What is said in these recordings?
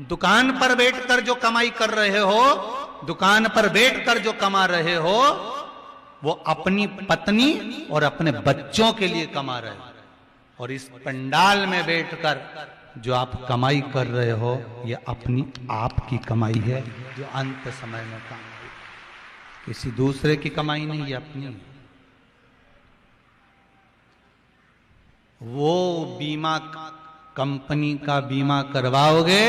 दुकान पर बैठकर जो कमाई कर रहे हो, दुकान पर बैठकर जो कमा रहे हो, वो अपनी पत्नी और अपने बच्चों के लिए कमा रहे हो। और इस पंडाल में बैठकर जो आप कमाई कर रहे हो, ये अपनी आपकी कमाई है, जो अंत समय में काम आएगी। किसी दूसरे की कमाई नहीं, ये अपनी। वो बीमा कंपनी का बीमा करवाओगे,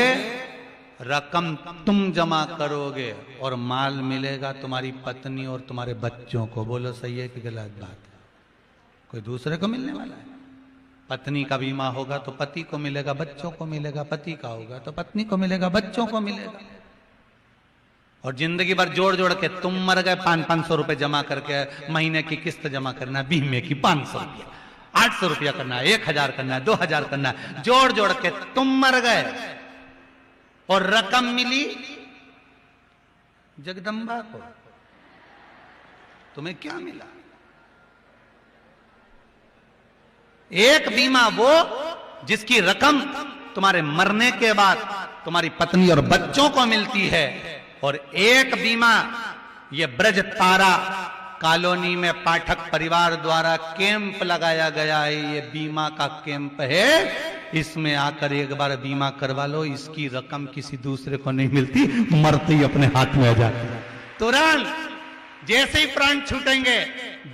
रकम तुम जमा करोगे और माल मिलेगा तुम्हारी पत्नी और तुम्हारे बच्चों को। बोलो सही है कि गलत बात है? कोई दूसरे को मिलने वाला है? पत्नी का बीमा होगा तो पति को मिलेगा, बच्चों को मिलेगा। पति का होगा तो पत्नी को मिलेगा, बच्चों को मिलेगा। और जिंदगी भर जोड़ जोड़ के तुम मर गए 500 रुपए जमा करके, महीने की किस्त जमा करना है, बीमे की 500 रुपया, 800 रुपया करना है, 1000 करना है, 2000 करना है, जोड़ जोड़ के तुम मर गए और रकम मिली जगदम्बा को। तुम्हें क्या मिला? एक बीमा वो जिसकी रकम तुम्हारे मरने के बाद तुम्हारी पत्नी और बच्चों को मिलती है, और एक बीमा ये ब्रज तारा कॉलोनी में पाठक परिवार द्वारा कैंप लगाया गया है, ये बीमा का कैंप है। इसमें आकर एक बार बीमा करवा लो, इसकी रकम किसी दूसरे को नहीं मिलती, मरते ही अपने हाथ में आ जाती है तुरंत। जैसे ही प्राण छूटेंगे,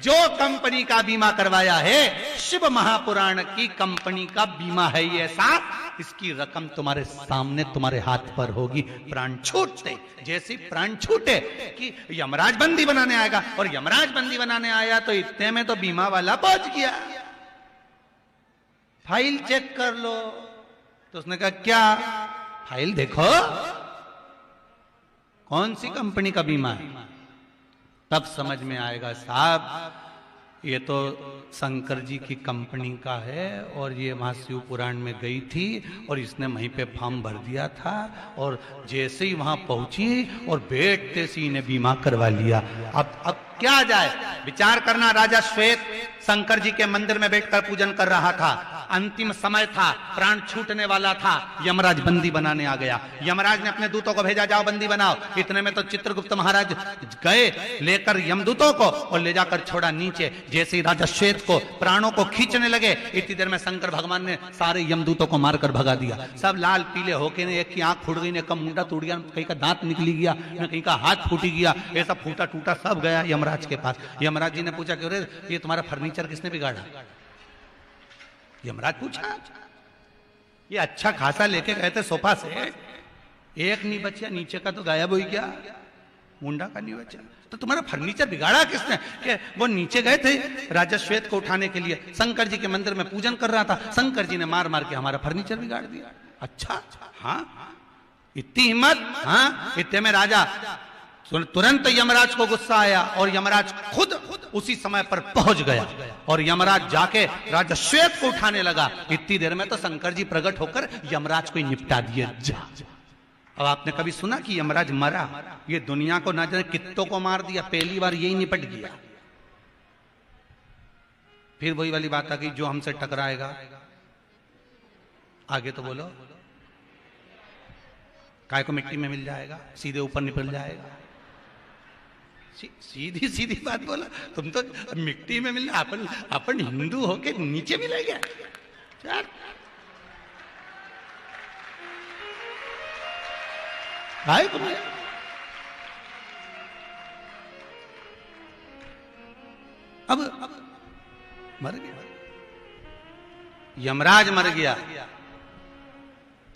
जो कंपनी का बीमा करवाया है, शिव महापुराण की कंपनी का बीमा है ये, साथ इसकी रकम तुम्हारे सामने तुम्हारे हाथ पर होगी प्राण छूटते। जैसे प्राण छूटे कि यमराज बंदी बनाने आएगा, और यमराज बंदी बनाने आया तो इतने में तो बीमा वाला पहुंच गया, फाइल चेक कर लो। तो उसने कहा क्या? फाइल देखो कौन सी कंपनी का बीमा है। तब समझ में आएगा साहब ये तो शंकर जी की कंपनी का है, और ये वहां शिव पुराण में गई थी और इसने वहीं पे फॉर्म भर दिया था, और जैसे ही वहां पहुंची और बैठते से इन्हें बीमा करवा लिया। अब क्या जाए? विचार करना, राजा श्वेत शंकर जी के मंदिर में बैठकर पूजन कर रहा था, अंतिम समय था, प्राण छूटने वाला था, यमराज बंदी बनाने आ गया। यमराज ने अपने दूतों को भेजा, जाओ बंदी बनाओ। इतने में तो चित्रगुप्त महाराज गए लेकर यमदूतों को और ले जाकर छोड़ा नीचे। जैसे ही राजा श्वेत को प्राणों को खींचने लगे, इतनी देर में शंकर भगवान ने सारे यमदूतों को मारकर भगा दिया। सब लाल पीले होके, ने एक की आंख फूट गई, ने का मुंडा टूट गया, कहीं का दांत निकली गया, ने कहीं का हाथ फूटी गया, ऐसा फूटा टूटा सब गया यमराज के पास। यमराज जी ने पूछा कि अरे ये तुम्हारा फर्नीचर किसने बिगाड़ा? यमराज पूछा, ये अच्छा खासा लेके गए थे सोफा से, एक नहीं बचा, नीचे का तो गायब हो गया, मुंडा का नहीं बचा, तो तुम्हारा फर्नीचर बिगाड़ा किसने? कि वो नीचे गए थे राजा श्वेत को उठाने के लिए, शंकर जी के मंदिर में पूजन कर रहा था, शंकर जी ने मार मार के हमारा फर्नीचर बिगाड़ दिया। अच्छा, हाँ इतनी हिम्मत? हाँ। इतने में राजा तुरंत यमराज को गुस्सा आया और यमराज खुद उसी समय पर पहुंच गया, और यमराज जाके राजा श्वेत को उठाने लगा। इतनी देर में तो शंकर जी प्रकट होकर यमराज को ही निपटा दिए। जा। अब आपने कभी सुना कि यमराज मरा? ये दुनिया को ना जाने कित्तों को मार दिया, पहली बार यही निपट गया। फिर वही वाली बात आ गई, जो हमसे टकराएगा, आगे तो बोलो, काय को मिट्टी में मिल जाएगा, सीधे ऊपर निकल जाएगा। सीधी सीधी बात बोला, तुम तो मिट्टी में मिलना, अपन हिंदू होके नीचे मिलेंगे। अब मर गया, यमराज मर गया।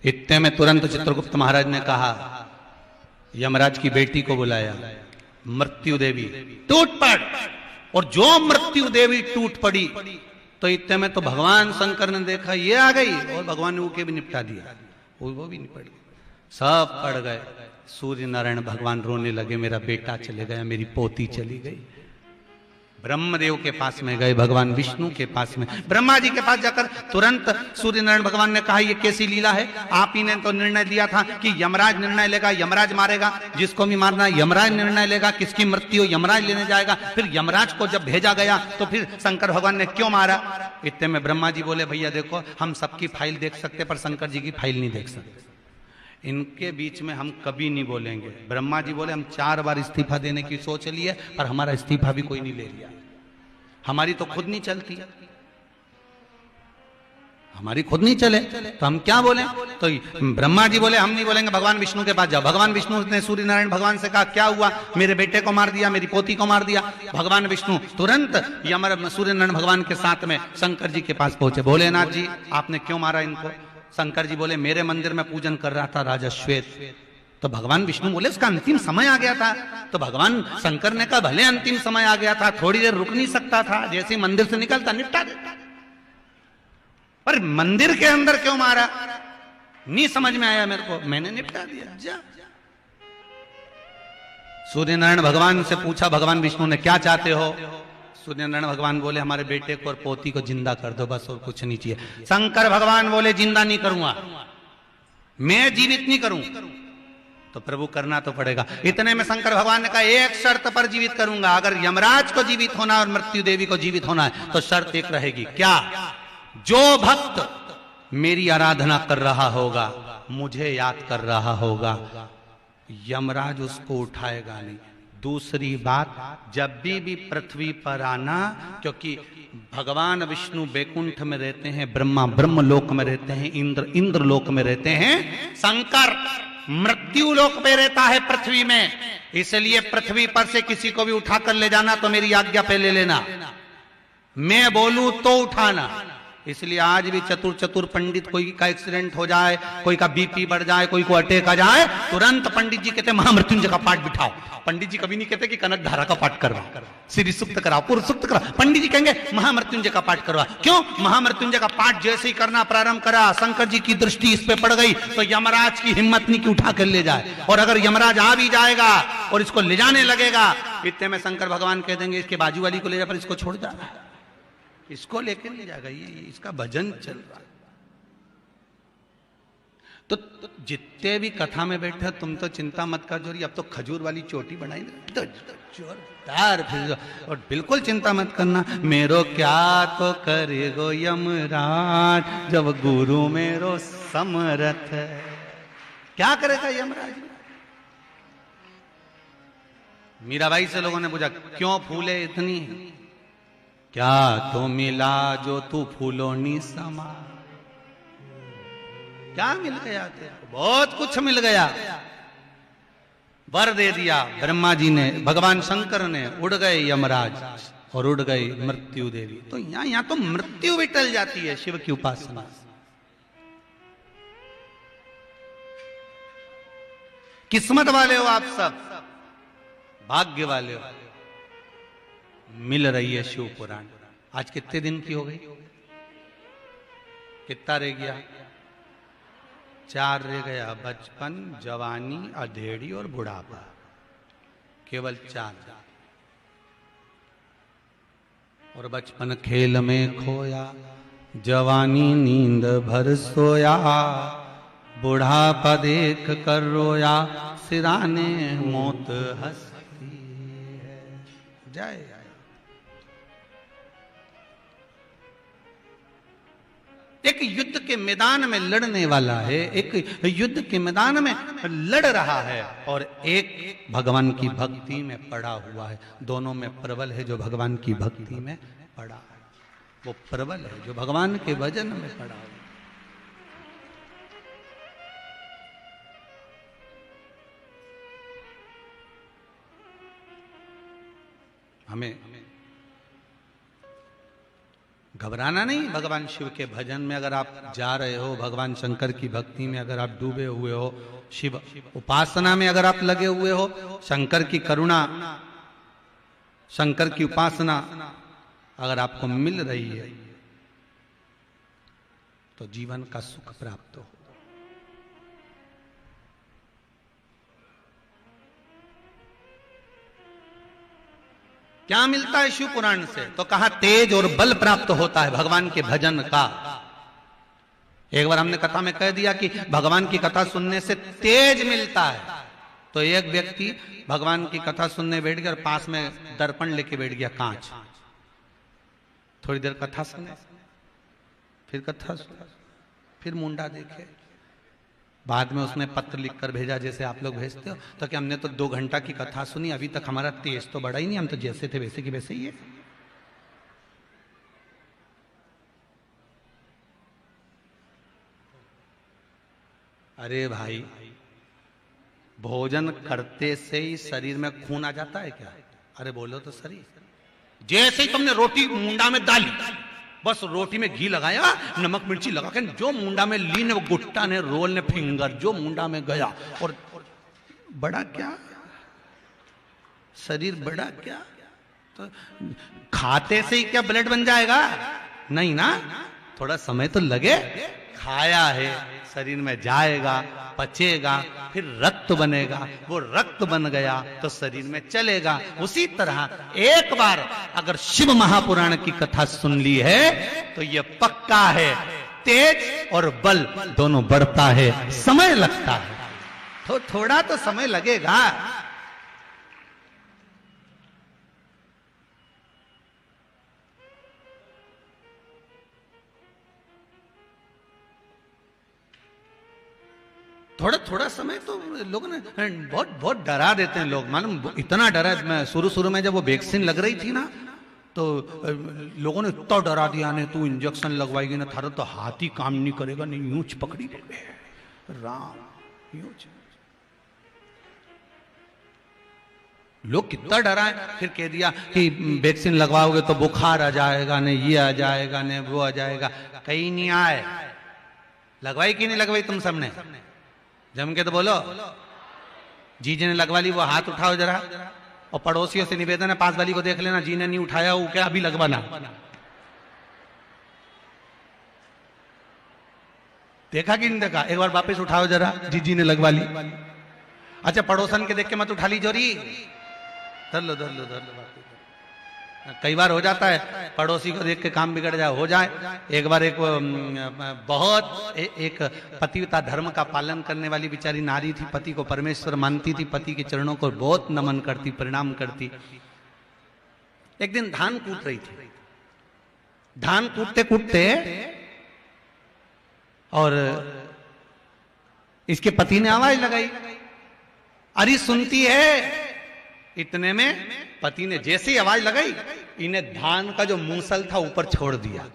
इतने में तुरंत चित्रगुप्त महाराज ने कहा, यमराज की बेटी को बुलाया, मृत्यु देवी टूट पड़। और जो मृत्यु देवी टूट पड़ी तो इतने में तो भगवान शंकर ने देखा ये आ गई, और भगवान ने उके भी निपटा दिया, वो भी निपट गई, सब पड़ गए। सूर्य नारायण भगवान रोने लगे, मेरा बेटा चले गया, मेरी पोती चली गई। ब्रह्मदेव के पास में गए, भगवान विष्णु के पास में, ब्रह्मा जी के पास जाकर तुरंत सूर्य नारायण भगवान ने कहा, ये कैसी लीला है? आप ही ने तो निर्णय दिया था कि यमराज निर्णय लेगा, यमराज मारेगा, जिसको भी मारना यमराज निर्णय लेगा, किसकी मृत्यु यमराज लेने जाएगा। फिर यमराज को जब भेजा गया तो फिर शंकर भगवान ने क्यों मारा? इतने में ब्रह्मा जी बोले, भैया देखो, हम सबकी फाइल देख सकते पर शंकर जी की फाइल नहीं देख सकते। इनके बीच में हम कभी नहीं बोलेंगे। ब्रह्मा जी बोले हम 4 बार इस्तीफा देने की सोच लिए, पर हमारा इस्तीफा भी कोई नहीं ले लिया। हमारी तो खुद नहीं चलती, हमारी खुद नहीं चले तो हम क्या बोले। तो ब्रह्मा जी बोले हम नहीं बोलेंगे, भगवान विष्णु के पास जाओ। भगवान विष्णु ने सूर्य नारायण भगवान से कहा क्या हुआ, मेरे बेटे को मार दिया, मेरी पोती को मार दिया। भगवान विष्णु तुरंत सूर्य नारायण भगवान के साथ में शंकर जी के पास पहुंचे। भोलेनाथ जी आपने क्यों मारा इनको। शंकर जी बोले मेरे मंदिर में पूजन कर रहा था राजा श्वेत। तो भगवान विष्णु बोले उसका अंतिम समय आ गया था। तो भगवान शंकर ने कहा भले अंतिम समय आ गया था, थोड़ी देर रुक नहीं सकता था, जैसे मंदिर से निकलता निपटा देता, पर मंदिर के अंदर क्यों मारा नहीं समझ में आया मेरे को, मैंने निपटा दिया जा। सूर्य नारायण भगवान से पूछा भगवान विष्णु ने क्या चाहते हो। सूर्य नारायण भगवान बोले हमारे बेटे को और पोती को जिंदा कर दो बस, और कुछ नहीं चाहिए। शंकर भगवान बोले जिंदा नहीं करूंगा, मैं जीवित नहीं करूं। तो प्रभु करना तो पड़ेगा। इतने में शंकर भगवान ने कहा एक शर्त पर जीवित करूंगा, अगर यमराज को जीवित होना और मृत्यु देवी को जीवित होना है तो शर्त एक रहेगी। क्या, जो भक्त मेरी आराधना कर रहा होगा, मुझे याद कर रहा होगा, यमराज उसको उठाएगा नहीं। दूसरी बात, जब भी पृथ्वी पर आना, क्योंकि भगवान विष्णु बैकुंठ में रहते हैं, ब्रह्मा ब्रह्मलोक में रहते हैं, इंद्र इंद्रलोक में रहते हैं, शंकर मृत्यु लोक पे रहता है पृथ्वी में। इसलिए पृथ्वी पर से किसी को भी उठाकर ले जाना तो मेरी आज्ञा पहले लेना, मैं बोलूं तो उठाना। इसलिए आज भी चतुर पंडित, कोई का एक्सीडेंट हो जाए, कोई का बीपी बढ़ जाए, कोई को अटैक आ जाए, तुरंत पंडित जी कहते महामृत्युंजय का पाठ बिठाओ। पंडित जी कभी नहीं कहते कि कनक धारा का पाठ करवा, श्री सुक्त कराओ, पूर्व सुक्त कराओ। पंडित जी कहेंगे महामृत्युंजय का पाठ करवा। क्यों? महामृत्युंजय का पाठ जैसे ही करना प्रारंभ करा, शंकर जी की दृष्टि इस पे पड़ गई तो यमराज की हिम्मत नहीं कि उठा कर ले जाए। और अगर यमराज आ भी जाएगा और इसको ले जाने लगेगा, इतने में शंकर भगवान कह देंगे इसके बाजू वाली को ले जा, पर इसको छोड़ जा, इसको लेकर नहीं जाएगा, ये इसका भजन चल रहा है। तो जितने भी कथा में बैठे तुम तो चिंता मत कर जोरी, अब तो खजूर वाली चोटी बनाई तो जोरदार फिर, और बिल्कुल चिंता मत करना। मेरो क्या तो करेगो यमराज, जब गुरु मेरो समरथ है। क्या करेगा यमराज? मीराबाई से लोगों ने पूछा क्यों फूले इतनी, क्या तो मिला जो तू फूलोनी समा। क्या मिल गया तेरे को? बहुत कुछ मिल गया, वर दे दिया ब्रह्मा जी ने, भगवान शंकर ने, उड़ गए यमराज और उड़ गई मृत्यु देवी। तो यहां तो मृत्यु भी टल जाती है शिव की उपासना। किस्मत वाले हो आप सब, भाग्य वाले हो, मिल रही है शिव पुराण। आज कितने दिन की हो गई? कितना रह गया? 4 रह गया, बचपन, जवानी, अधेड़ी और बुढ़ापा, केवल 4। और बचपन खेल में खोया, जवानी नींद भर सोया, बुढ़ापा देख कर रोया, सिराने मौत हंसती है। जय एक युद्ध के मैदान में लड़ने वाला है, एक युद्ध के मैदान में लड़ रहा है, और एक भगवान की भक्ति में पड़ा हुआ है। दोनों में प्रबल है जो भगवान की भक्ति में पड़ा है, वो प्रबल है जो भगवान के भजन में पड़ा है। हमें घबराना नहीं। भगवान शिव के भजन में अगर आप जा रहे हो, भगवान शंकर की भक्ति में अगर आप डूबे हुए हो, शिव उपासना में अगर आप लगे हुए हो, शंकर की करुणा, शंकर की उपासना अगर आपको मिल रही है तो जीवन का सुख प्राप्त हो। क्या मिलता है शिव पुराण से? तो कहा तेज और बल प्राप्त होता है भगवान के भजन का। एक बार हमने कथा में कह दिया कि भगवान की कथा सुनने से तेज मिलता है। तो एक व्यक्ति भगवान की कथा सुनने बैठ गया और पास में दर्पण लेके बैठ गया, कांच। थोड़ी देर कथा सुने, फिर कथा सुने, फिर मुंडा देखे, बाद में उसने पत्र लिखकर भेजा जैसे आप लोग भेजते हो, तो कि हमने तो 2 घंटा की कथा सुनी, अभी तक हमारा तेज तो बढ़ा ही नहीं, हम तो जैसे थे वैसे की वैसे ही है। अरे भाई, भोजन करते से ही शरीर में खून आ जाता है क्या? अरे बोलो तो सही। जैसे ही तुमने रोटी मुंडा में डाली, बस रोटी में घी लगाया, नमक मिर्ची लगा के जो मुंडा में ली ने, वो गुट्टा ने, रोल ने, फिंगर जो मुंडा में गया, और बड़ा क्या शरीर, बड़ा क्या, तो खाते से ही क्या ब्लड बन जाएगा? नहीं ना, थोड़ा समय तो लगे। खाया है, शरीर में जाएगा, पचेगा, फिर रक्त बनेगा, वो रक्त बन गया तो शरीर में चलेगा। उसी तरह एक बार अगर शिव महापुराण की कथा सुन ली है तो ये पक्का है, तेज और बल दोनों बढ़ता है, समय लगता है, तो थोड़ा तो समय लगेगा। थोड़ा थोड़ा समय तो लोगों ने बहुत बहुत डरा देते हैं लोग, मालूम, इतना डरा। मैं शुरू में जब वो वैक्सीन लग रही थी ना, तो लोगों ने इतना डरा दिया, ने तू इंजेक्शन लगवाएगी ना, थारा तो हाथ ही काम नहीं करेगा, नहीं यूंच पकड़ी राम यूंच। लोग कितना डरा है, फिर कह दिया कि वैक्सीन लगवाओगे तो बुखार आ जाएगा, ने ये आ जाएगा, ने वो आ जाएगा। कहीं नहीं आए। लगवाई कि नहीं लगवाई तुम सबने? जम के तो बोलो। जीजी ने लगवा ली, वो हाथ उठाओ जरा, और पड़ोसियों से निवेदन है पास वाली को देख लेना, जी ने नहीं उठाया, वो क्या अभी लगवाना। देखा कि नहीं देखा? एक बार वापस उठाओ जरा, जीजी ने लगवा ली। अच्छा, पड़ोसन के देख के मत उठा ली जोरी, धर लो धर लो धर लो। कई बार हो जाता है पड़ोसी को देख के काम बिगड़ जाए, हो जाए। एक बार एक बहुत एक पतिव्रता धर्म का पालन करने वाली बेचारी नारी थी, पति को परमेश्वर मानती थी, पति के चरणों को बहुत नमन करती, प्रणाम करती। एक दिन धान कूट रही थी, धान कूटते कूटते और इसके पति ने आवाज लगाई, अरे सुनती है। इतने में पति ने जैसे ही आवाज लगाई, इन्हें धान का जो मूसल था ऊपर छोड़ दिया,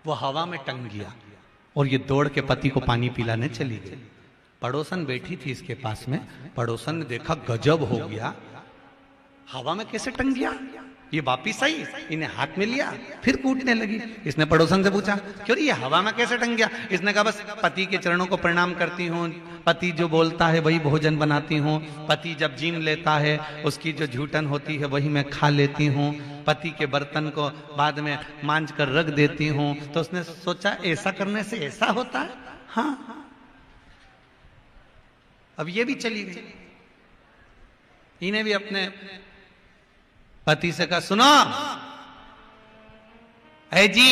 वो हवा में टंग गया, और ये दौड़ के पति को पानी पिलाने चली गई। पड़ोसन बैठी थी इसके पास में, पड़ोसन ने देखा गजब हो गया, हवा में कैसे टंग गया? ये वापिस आई, इन्हें हाथ में लिया, फिर कूटने लगी। इसने पड़ोसन से पूछा, क्यों ये हवा में कैसे टंग गया? इसने कहा, बस पति के चरणों को प्रणाम करती हूँ, पति जो बोलता है वही भोजन बनाती हूँ, पति जब जीम लेता है उसकी जो झूठन होती है वही मैं खा लेती हूँ, पति के बर्तन को बाद में मांझ कर रख देती हूँ। तो उसने सोचा ऐसा करने से ऐसा होता है। हाँ, अब ये भी चली गई। इन्हें भी अपने पति से कहा, सुनो है जी।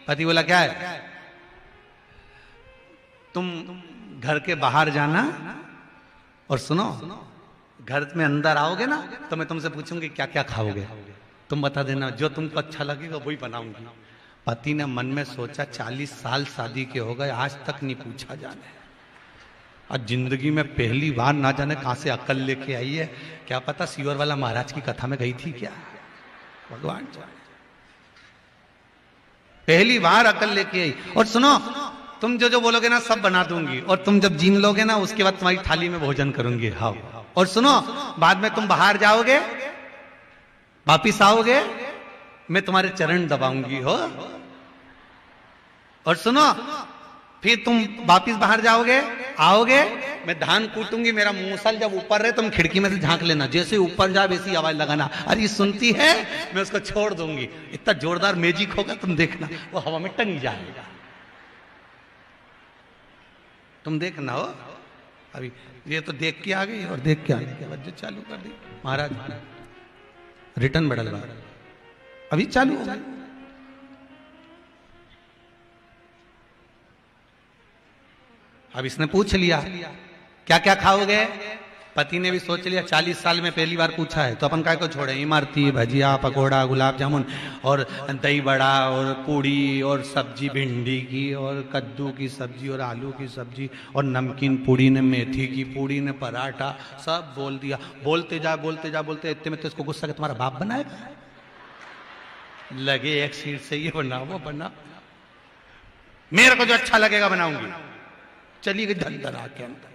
पति बोला, क्या है? तुम घर के बाहर जाना, और सुनो, घर में अंदर आओगे ना तो मैं तुमसे पूछूंगी क्या क्या खाओगे, तुम बता देना, जो तुमको अच्छा लगेगा वही बनाऊंगी। पति ने मन में सोचा, 40 साल शादी के हो गए, आज तक नहीं पूछा जाने, आज जिंदगी में पहली बार ना जाने कहां से अकल लेके आई है, क्या पता सीवर वाला महाराज की कथा में गई थी क्या, भगवान जाने। पहली बार अकल लेके आई। और सुनो, तुम जो जो बोलोगे ना सब बना दूंगी, और तुम जब जीम लोगे ना उसके बाद तुम्हारी थाली में भोजन करूंगी। हाँ, और सुनो, बाद में तुम बाहर जाओगे, वापिस आओगे, मैं तुम्हारे चरण दबाऊंगी हो। और सुनो, फिर तुम वापिस बाहर जाओगे, आओगे, मैं धान कूटूंगी, मेरा मूसल जब ऊपर रहे तुम खिड़की में से झांक लेना, जैसे ऊपर जा वैसी आवाज लगाना, अरे सुनती है, मैं उसको छोड़ दूंगी। इतना जोरदार मैजिक होगा, तुम देखना, वो हवा में टंग जाएगा, तुम देखना हो। अभी ये तो देख के आ गई, और देख के आने के बाद जो चालू कर दी महाराज, रिटर्न बढ़ल बा, अभी चालू हो गई। अब इसने पूछ लिया क्या क्या खाओगे, पति ने भी सोच लिया 40 साल में पहली बार पूछा है तो अपन काय को छोड़े, इमरती, भजिया, पकोड़ा, गुलाब जामुन और दही बड़ा और पूड़ी और सब्जी भिंडी की और कद्दू की सब्जी और आलू की सब्जी और नमकीन पूड़ी ने, मेथी की पूड़ी ने, पराठा, सब बोल दिया। बोलते जा इतने में तो इसको गुस्सा कि तुम्हारा बाप बनाएगा, लगे एक सीट से ये बना वो बना, मेरे को जो अच्छा लगेगा बनाऊंगी। चली गई धंधरा के अंदर,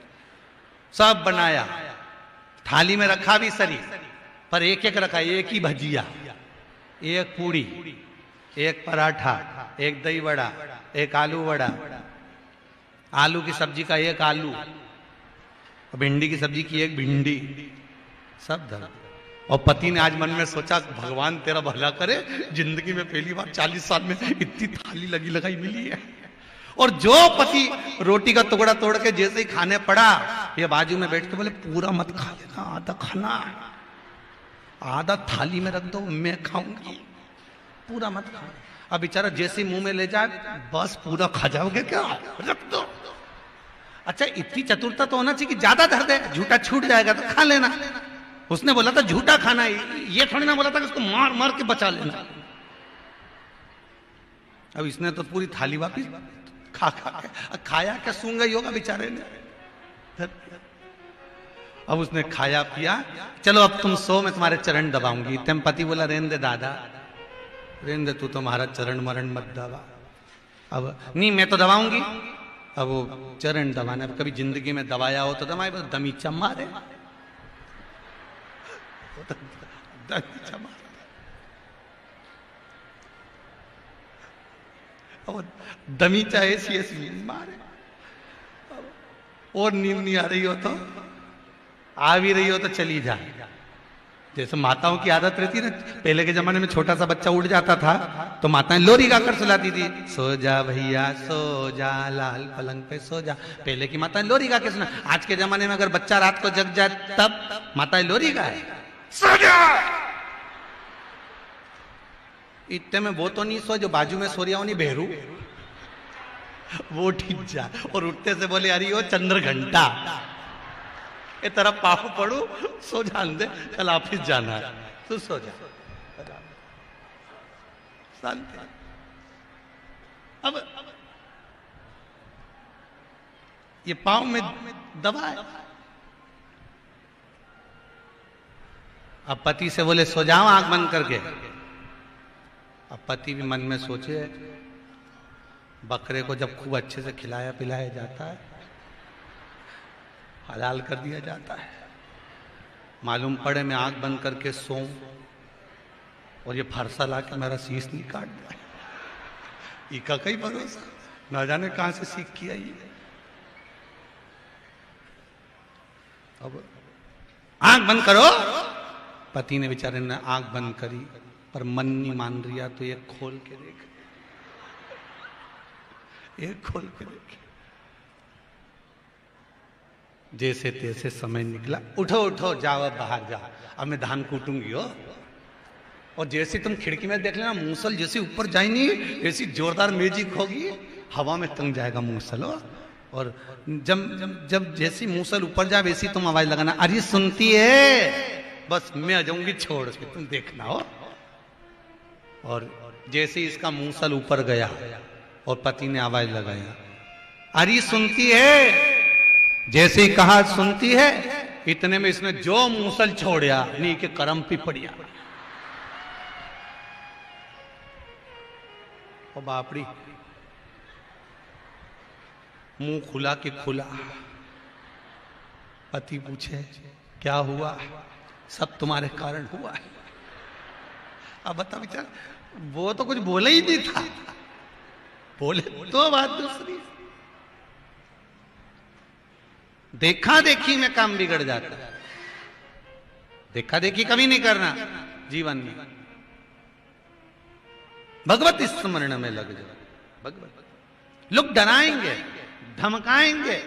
सब बनाया, थाली में रखा भी सरी, पर एक एक रखा, एक ही भजिया, एक पूड़ी, एक पराठा, एक दही बड़ा, एक आलू बड़ा, आलू की सब्जी का एक आलू, भिंडी की सब्जी की एक भिंडी, सब धर। और पति ने आज मन में सोचा भगवान तेरा भला करे, जिंदगी में पहली बार 40 साल में इतनी थाली लगी लगाई मिली है। और जो पति रोटी का टुकड़ा तोड़ के जैसे ही खाने पड़ा, ये बाजू में बैठ के बोले पूरा मत खा लेना, आधा खाना, आधा थाली में रख दो, मैं खाऊंगी, पूरा मत खाओ। अब बेचारा जैसे मुंह में ले जाए, बस पूरा खा जाओगे क्या, रख दो। अच्छा, इतनी चतुरता तो होना चाहिए कि ज्यादा धर दे, झूठा छूट जाएगा तो खा लेना। उसने बोला था झूठा खाना, ये थोड़ी ना बोला था कि उसको मार मार के बचा लेना। अब इसने तो पूरी थाली वापिस खा के खाया क्या, सूंगा ही होगा बेचारे ने। अब उसने खाया पिया, चलो अब तुम सो, मैं तुम्हारे चरण दबाऊंगी। तेम पति बोला रेन दे दादा, रेन दे, तू तुम्हारा चरण मरण मत दबा। अब नहीं, मैं तो दबाऊंगी। अब वो चरण दबाना, अब कभी जिंदगी में दबाया हो तो दबाए, बस दमीचा मारे, दमीचा मारे। और दमीचा ऐसी ऐसी मारे। और नींद नहीं आ रही हो तो, आ भी रही हो तो चली जा। जैसे माताओं की आदत रहती है ना, पहले के जमाने में छोटा सा बच्चा उठ जाता था तो माताएं लोरी गाकर सुलाती थी, सो जा भैया सो जा, लाल पलंग पे सो जा। पहले की माताएं लोरी गा के सुना। आज के जमाने में अगर बच्चा रात को जग जाए तब माताएं लोरी गाए, सो जा। इतने में वो तो नहीं सो जो बाजू में सो रहा हो, नहीं बहरू, वो ठीक जा। और उठते से बोले अरे ओ चंद्र घंटा, ये तरफ पाहु पड़ू, सो जान दे, कल ऑफिस जाना है, तू सो जा, शांति। अब ये पांव में दबा है। अब पति से बोले सो जाओ आंख बंद करके। अब पति भी मन में सोचे, बकरे को जब खूब अच्छे से खिलाया पिलाया जाता है, हलाल कर दिया जाता है, मालूम पड़े मैं आंख बंद करके सोऊं और ये फरसा ला के मेरा शीश नहीं काट दिया, इका कई भरोसा, ना जाने कहां से सीख किया ये। अब आंख बंद करो। पति ने बेचारे ने आंख बंद करी, पर मन नहीं मान रिया, तो ये खोल के देख, एक खोल के देखे। जैसे तैसे समय निकला, उठो उठो जाओ अब बाहर जाओ, अब मैं धान कूटूंगी हो। और जैसे तुम खिड़की में देख लेना, मूसल जैसे ऊपर जाएंगी ऐसी जोरदार मैजिक होगी, हवा में तंग जाएगा मूसल हो। और जब जब जैसी मूसल ऊपर जाए वैसी तुम आवाज लगाना, अरे सुनती है, बस मैं आ जाऊंगी छोड़ के, तुम देखना हो। और जैसे इसका मूसल ऊपर गया और पति ने आवाज लगाया, अरे सुनती है। जैसे ही कहा सुनती है, इतने में इसने जो मूसल छोड़िया, नी के करम पी पड़िया। ओ बापड़ी, मुंह खुला के खुला। पति पूछे क्या हुआ? सब तुम्हारे कारण हुआ है। अब बता बेचारा, वो तो कुछ बोला ही नहीं था, बोले तो बात दूसरी। देखा देखी में काम बिगड़ जाता है। देखा देखी कभी नहीं करना जीवन में, भगवत स्मरण में लग जाओ। भगवत लोग डराएंगे, धमकाएंगे,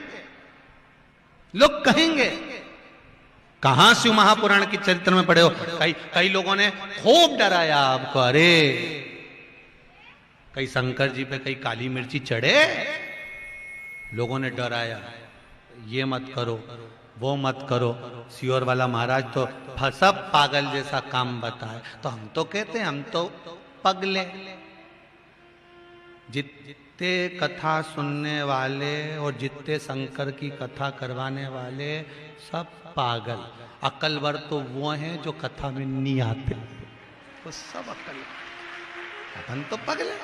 लोग कहेंगे, कहां शिव महापुराण के चरित्र में पढ़े हो, कई लोगों ने खूब डराया आपको। अरे कई शंकर जी पे कई काली मिर्ची चढ़े, लोगों ने डराया, ये मत करो, वो मत करो। सियोर वाला महाराज तो सब पागल जैसा काम बताए, तो हम तो कहते हैं हम तो पगले। जितने कथा सुनने वाले और जितने शंकर की कथा करवाने वाले सब पागल। अकलवर तो वो हैं जो कथा में नहीं आते, तो सब अकल। अपन तो पगले।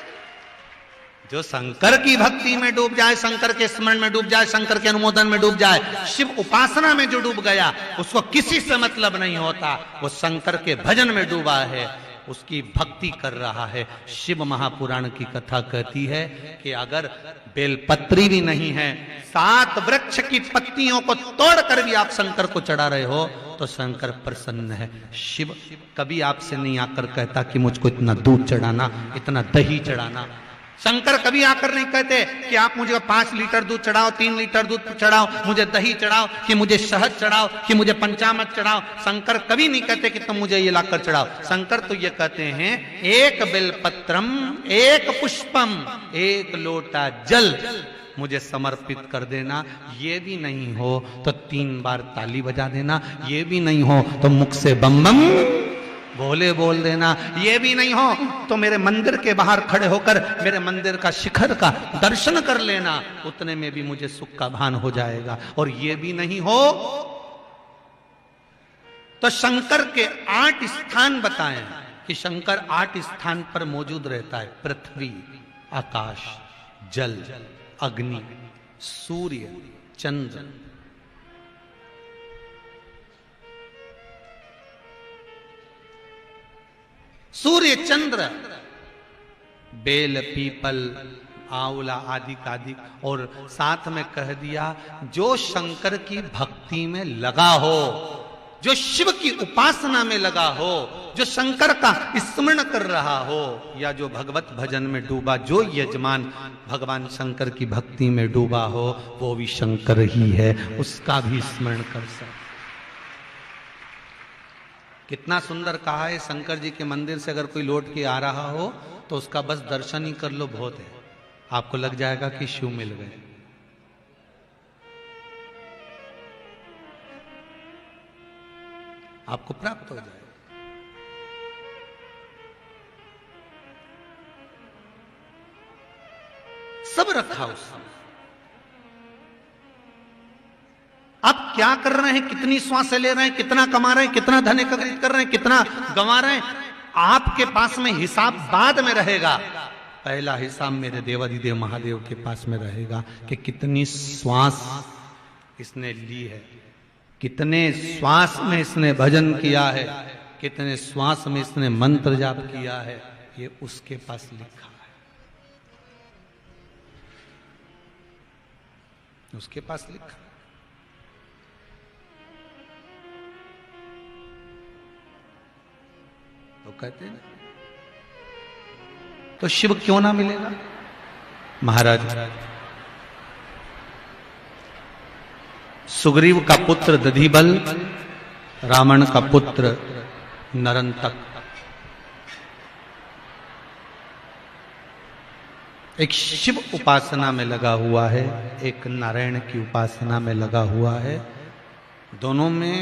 जो शंकर की भक्ति में डूब जाए, शंकर के स्मरण में डूब जाए, शंकर के अनुमोदन में डूब जाए, शिव उपासना में जो डूब गया, उसको किसी से मतलब नहीं होता। वो शंकर के भजन में डूबा है, उसकी भक्ति कर रहा है। शिव महापुराण की कथा कहती है कि अगर बेलपत्री भी नहीं है, 7 वृक्ष की पत्तियों को तोड़कर भी आप शंकर को चढ़ा रहे हो, तो शंकर प्रसन्न है। शिव कभी आपसे नहीं आकर कहता कि मुझको इतना दूध चढ़ाना, इतना दही चढ़ाना। शंकर कभी आकर नहीं कहते कि आप मुझे 5 लीटर दूध चढ़ाओ, 3 लीटर दूध चढ़ाओ, मुझे दही चढ़ाओ, कि मुझे शहद चढ़ाओ, कि मुझे पंचामृत चढ़ाओ। शंकर कभी नहीं कहते कि तुम मुझे ये लाकर चढ़ाओ। शंकर तो ये कहते हैं, एक बेलपत्रम, एक पुष्पम, एक लोटा जल मुझे समर्पित कर देना। ये भी नहीं हो तो 3 बार ताली बजा देना। ये भी नहीं हो तो मुख से बम बम भोले बोल देना। ये भी नहीं हो तो मेरे मंदिर के बाहर खड़े होकर मेरे मंदिर का शिखर का दर्शन कर लेना, उतने में भी मुझे सुख का भान हो जाएगा। और ये भी नहीं हो तो शंकर के 8 स्थान बताएं कि शंकर 8 स्थान पर मौजूद रहता है। पृथ्वी, आकाश, जल, अग्नि, सूर्य, चंद्र। सूर्य, चंद्र, बेल, पीपल, आंवला आदि आदि। और साथ में कह दिया जो शंकर की भक्ति में लगा हो, जो शिव की उपासना में लगा हो, जो शंकर का स्मरण कर रहा हो, या जो भगवत भजन में डूबा, जो यजमान भगवान शंकर की भक्ति में डूबा हो, वो भी शंकर ही है, उसका भी स्मरण कर सकते। कितना सुंदर कहा है। शंकर जी के मंदिर से अगर कोई लौट के आ रहा हो तो उसका बस दर्शन ही कर लो, बहुत है। आपको लग जाएगा कि शिव मिल गए। आपको प्राप्त हो जाएगा। सब रखा उसने। आप क्या कर रहे हैं, कितनी श्वासें ले रहे हैं, कितना कमा रहे हैं, कितना धन एकत्रित कर रहे हैं, कितना गंवा रहे हैं, आपके पास में हिसाब बाद में रहेगा। पहला हिसाब मेरे देवाधिदेव महादेव के पास में रहेगा कि कितनी श्वास इसने ली है, कितने श्वास में इसने भजन किया है, कितने श्वास में इसने मंत्र जाप किया है। ये उसके पास लिखा है, उसके पास लिखा। तो कहते हैं तो शिव क्यों ना मिलेगा। महाराज सुग्रीव का पुत्र दधिबल, रावण का पुत्र नरंतक, एक शिव उपासना में लगा हुआ है, एक नारायण की उपासना में लगा हुआ है। दोनों में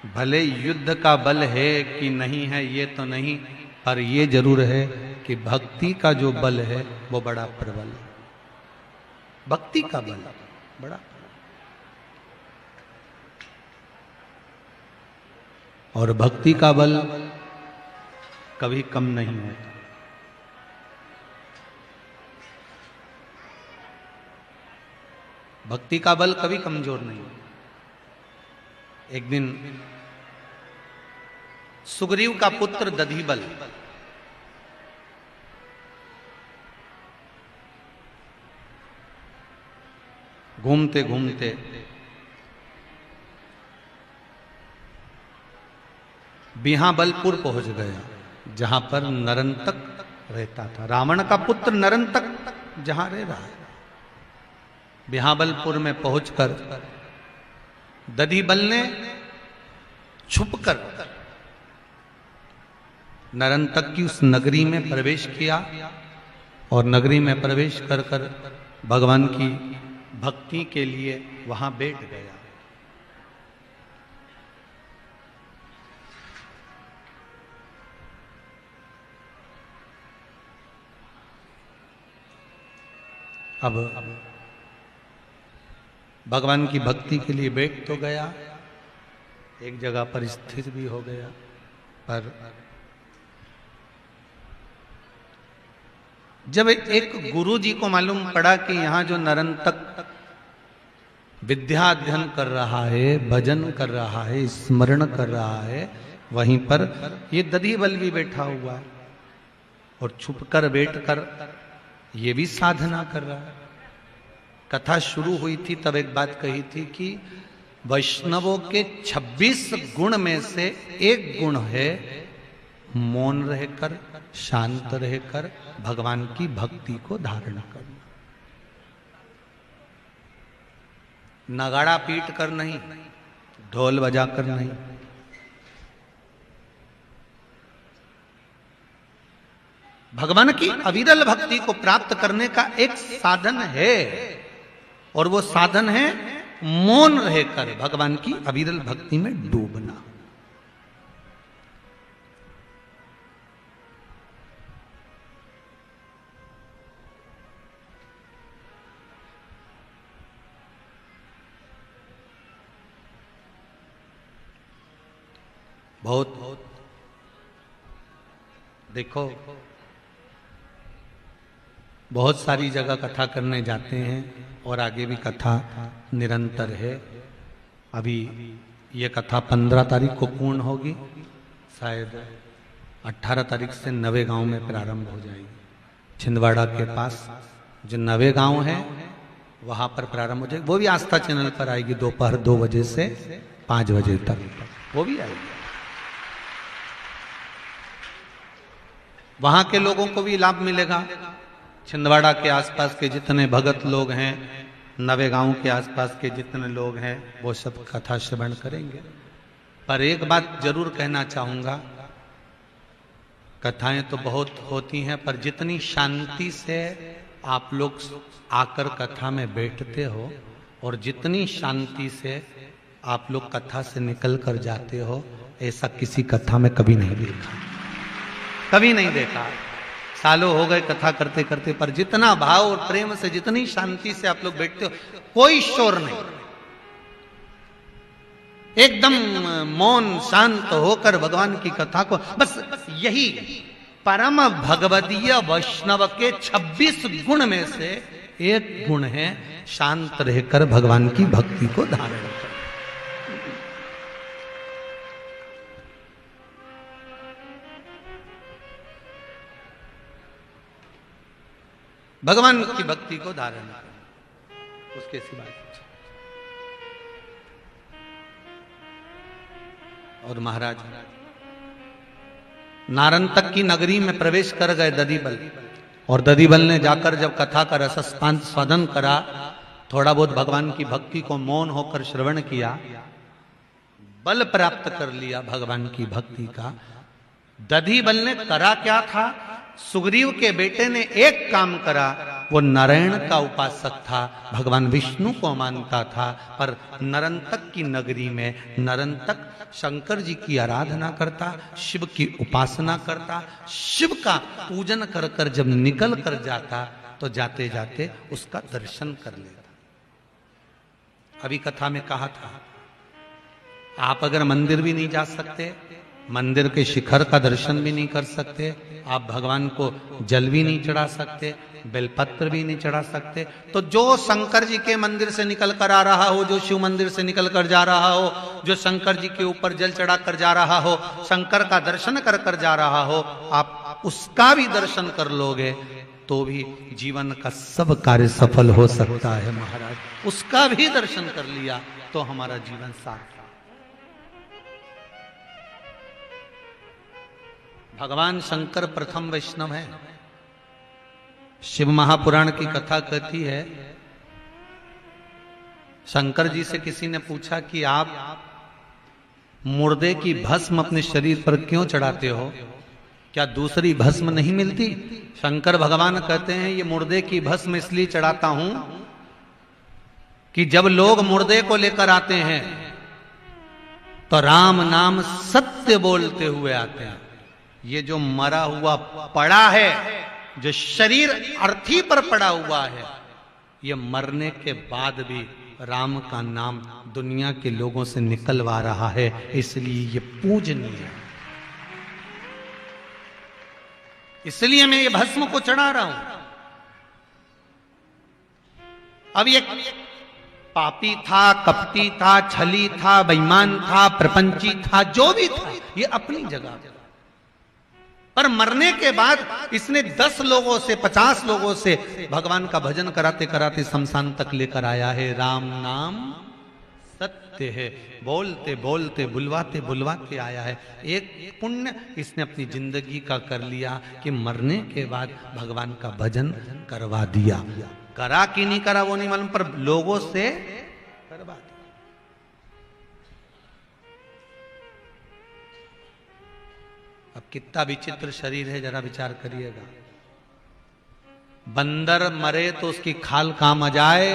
भले युद्ध का बल है कि नहीं है ये तो नहीं, पर ये जरूर है कि भक्ति का जो बल है वो बड़ा प्रबल है। भक्ति का बल बड़ा, और भक्ति का बल कभी कम नहीं होता। भक्ति का बल कभी कमजोर नहीं होता। एक दिन सुग्रीव का पुत्र दधिबल घूमते घूमते बिहाबलपुर पहुंच गया, जहां पर नरंतक रहता था। रावण का पुत्र नरंतक जहां रह रहा है। बिहाबलपुर में पहुंचकर दधिबल ने छुपकर नरंतक की उस नगरी में प्रवेश किया और नगरी में प्रवेश कर कर भगवान की भक्ति के लिए वहां बैठ गया। अब भगवान की भक्ति के लिए बैठ तो गया, एक जगह पर स्थिर भी हो गया, पर जब एक गुरु जी को मालूम पड़ा कि यहां जो नरंतक विद्या अध्ययन कर रहा है, भजन कर रहा है, स्मरण कर रहा है, वहीं पर ये दधिबल भी बैठा हुआ है और छुपकर बैठकर ये भी साधना कर रहा है। कथा शुरू हुई थी तब एक बात कही थी कि वैष्णवों के 26 गुण में से एक गुण है मौन रहकर, शांत रहकर भगवान की भक्ति को धारण करना। नगाड़ा पीट कर नहीं, ढोल बजा कर नहीं, भगवान की अविरल भक्ति को प्राप्त करने का एक साधन है, और वो साधन है मौन रहकर भगवान की अविरल भक्ति में डूबना। बहुत देखो, बहुत सारी जगह कथा करने जाते हैं और आगे भी कथा निरंतर है। अभी ये कथा 15 तारीख को पूर्ण होगी, शायद 18 तारीख से नवे गांव में प्रारंभ हो जाएगी। छिंदवाड़ा के पास जो नवे गांव है वहां पर प्रारंभ हो जाएगी। वो भी आस्था चैनल पर आएगी, दोपहर 2 बजे से 5 बजे तक वो भी आएगी। वहां के लोगों को भी लाभ मिलेगा। छिंदवाड़ा के आसपास के जितने भगत लोग हैं, नवे गांव के आसपास के जितने लोग हैं, वो सब कथा श्रवण करेंगे। पर एक बात जरूर कहना चाहूंगा, कथाएं तो बहुत होती हैं, पर जितनी शांति से आप लोग आकर कथा में बैठते हो और जितनी शांति से आप लोग कथा से निकल कर जाते हो, ऐसा किसी कथा में कभी नहीं देखा, कभी नहीं देखा। सालों हो गए कथा करते करते, पर जितना भाव और प्रेम से, जितनी शांति से आप लोग बैठते हो, कोई शोर नहीं, एकदम मौन शांत होकर भगवान की कथा को, बस यही परम भगवदीय वैष्णव के 26 गुण में से एक गुण है शांत रहकर भगवान की भक्ति को धारण करना। भगवान की भक्ति को धारण करना, उसके सिवाय कुछ। और महाराज नारंतक की नगरी में प्रवेश कर गए दधिबल, और दधिबल ने जाकर जब कथा का रसस्पान स्वादन करा, थोड़ा बहुत भगवान की भक्ति को मौन होकर श्रवण किया, बल प्राप्त कर लिया भगवान की भक्ति का। दधिबल ने करा क्या था? सुग्रीव के बेटे ने एक काम करा, वो नारायण का उपासक था, भगवान विष्णु को मानता था, पर नरंतक की नगरी में नरंतक शंकर जी की आराधना करता, शिव की उपासना करता, शिव का पूजन कर कर जब निकल कर जाता तो जाते जाते उसका दर्शन कर लेता। अभी कथा में कहा था, आप अगर मंदिर भी नहीं जा सकते, मंदिर के शिखर का दर्शन भी नहीं कर सकते, आप भगवान को जल भी नहीं चढ़ा सकते, बेलपत्र भी नहीं चढ़ा सकते, तो जो शंकर जी के मंदिर से निकल कर आ रहा हो, जो शिव मंदिर से निकल कर जा रहा हो, जो शंकर जी के ऊपर जल चढ़ा कर जा रहा हो, शंकर का दर्शन कर कर जा रहा हो, आप उसका भी दर्शन कर लोगे तो भी जीवन का सब कार्य सफल हो सकता है महाराज। उसका भी दर्शन कर लिया तो हमारा जीवन सार्थक। भगवान शंकर प्रथम वैष्णव है। शिव महापुराण की कथा कहती है, शंकर जी से किसी ने पूछा कि आप मुर्दे की भस्म अपने शरीर पर क्यों चढ़ाते हो, क्या दूसरी भस्म नहीं मिलती? शंकर भगवान कहते हैं, ये मुर्दे की भस्म इसलिए चढ़ाता हूं कि जब लोग मुर्दे को लेकर आते हैं तो राम नाम सत्य बोलते हुए आते हैं। ये जो मरा हुआ पड़ा है, जो शरीर अर्थी पर पड़ा हुआ है, ये मरने के बाद भी राम का नाम दुनिया के लोगों से निकलवा रहा है, इसलिए ये पूजनीय है। इसलिए मैं ये भस्म को चढ़ा रहा हूं। अब ये पापी था, कपटी था, छली था, बेईमान था, प्रपंची था, जो भी था, ये अपनी जगह, पर मरने के बाद इसने 10 लोगों से, 50 लोगों से भगवान का भजन कराते कराते शमशान तक लेकर आया है। राम नाम सत्य है, बोलते बोलते बुलवाते बुलवाते आया है। एक पुण्य इसने अपनी जिंदगी का कर लिया कि मरने के बाद भगवान का भजन करवा दिया। करा कि नहीं करा वो नहीं मालूम, पर लोगों से करवा दिया। अब कितना विचित्र शरीर है, जरा विचार करिएगा। बंदर मरे तो उसकी खाल काम आ जाए,